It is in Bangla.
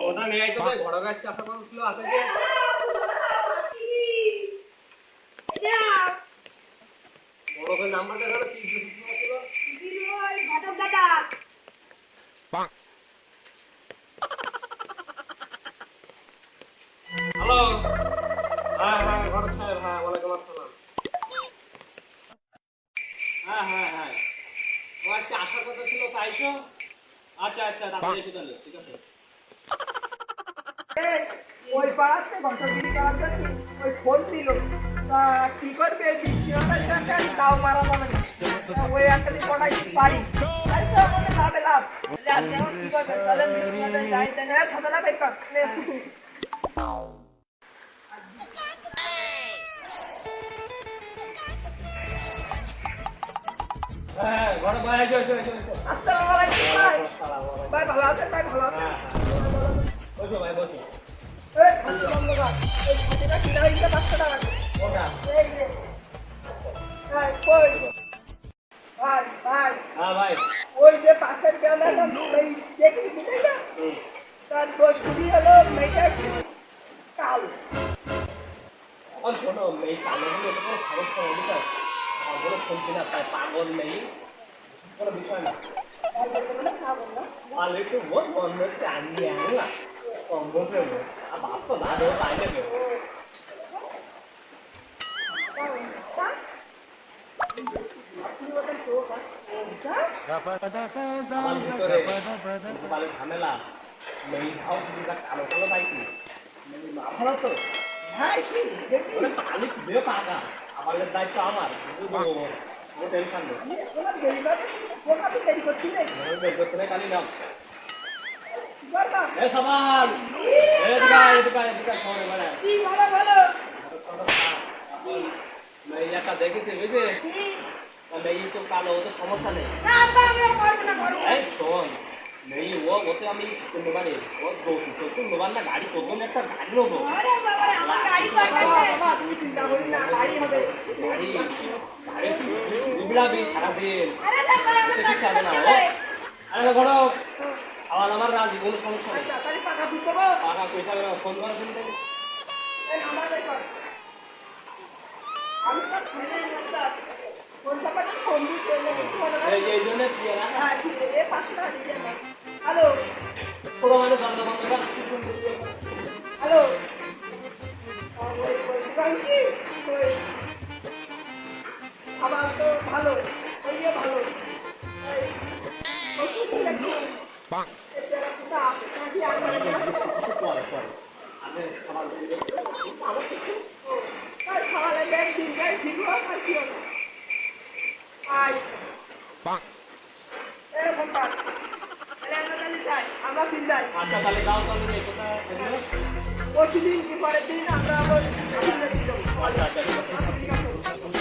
ওটা নিয়ে আইতো যে বড় গাছ চাপা করছিল আছে যে বড় করে নাম্বারটা হলো কি ছিল বিরোই ঘটক দাদা হ্যালো হ্যাঁ হ্যাঁ ঘটক সাহেব হ্যাঁ ওয়ালাইকুম আসসালাম হ্যাঁ হ্যাঁ হ্যাঁ ও আজকে আসার কথা ছিল তাইছো আচ্ছা আচ্ছা তাহলে এসে তাহলে ঠিক আছে ওই পাড়াতে ঘন্টাগিরি করার জন্য ওই ফোন দিল তা কি করবে বৃষ্টিটা দাও মারা যাবে না ওই একটা দিন পড়াই পারি তাই তো আমাদের লাভে লাভ এখন কি করবেন চলেন বিষ্ণুনাথের যাইতে হ্যাঁ সাদানা বেকার হ্যাঁ ঘটক ভাই এসো এসো এসো আসসালামু আলাইকুম ভাই ভালো আছেন ভাই ভালো আছেন বসো ভাই বসো এই খাদ্য বন্ধ কর এই খাদ্যটা কিনা হইছে 500 টাকা ওটা এই যে হ্যাঁ কই ভাই ভাই হ্যাঁ ভাই ওই যে পাশের গ্রামের এই দেখি বুঝাই না তার দোষ কুড়ি হলো মেয়েটা একটু কালো এখন শোনো এই কালোগুলো এটা কোনো সমস্যা নেই বুঝছো ওগুলো শুনছি না তাই পাগল নেই কোনো বিষয় না আর একটু বহুত বন্ধ হচ্ছে আনিয়ে আনলা কম বসে আর বাপ তো না দেবো তাই দেবে আমার ভিতরে সকালে ঝামেলা মেয়ে ভাও কিছুটা কালো কালো তাই কি ভালো তো হ্যাঁ ঠিক দেখি ওরা খালি খুঁজে পাকা আমার দায়িত্ব আমার ও টেনশন নেই ওনার ডেলিভারি ওনাকে দেরি করছি না বের কালি নাম কি করলাম এ সাবান এদিকে ফোনে মানে কি ভালো ভালো মেয়েটা দেখেছে বুঝে মেয়ে তো কালো ও তো সমস্যা নেই না আমি পড়াশোনা করব এই শোন মেয়ে ওতে আমি নেবারে ও চতুর নেবার না গাড়ি প্রথম একটা গাড়ি নেবো আরে বাবা আমার গাড়ি পাঠাবে বাবা তুমি চিন্তা করি না গাড়ি হবে গাড়ি গাড়ি বিবলাবি সারাদিন আরে না আমার কিছু চাবে না ও আরে ঘরো আমার রাজি কোনো সমস্যা নেই তাড়াতাড়ি পাকা দিতে দেবো টাকা পয়সা ফোন করার জন্য এই নাম্বার দেখ আমি তো ফোন চাপাটা ফোন দিতে এই জন্য কি না হ্যাঁ ঠিক আছে 500 টাকা দিতে আমার হ্যালো পুরো মানে বন্ধ বন্ধ কর হ্যালো কি আমার তো ভালো ওই যে ভালো ওষুধ একটু এটা পুরো আপনাকে আমার পরে পরে আগে খাবার দিয়ে খাওয়ালে দেখ দিন যাই ঠিক হোক আর কি হবে আই এরকম কাজ তাহলে আমরা তাহলে যাই আমরা চিন্তাই আচ্ছা তাহলে যাও তাহলে এই কথা এগুলো পরশু দিন কি পরের দিন আমরা আবার আচ্ছা আচ্ছা ঠিক আছে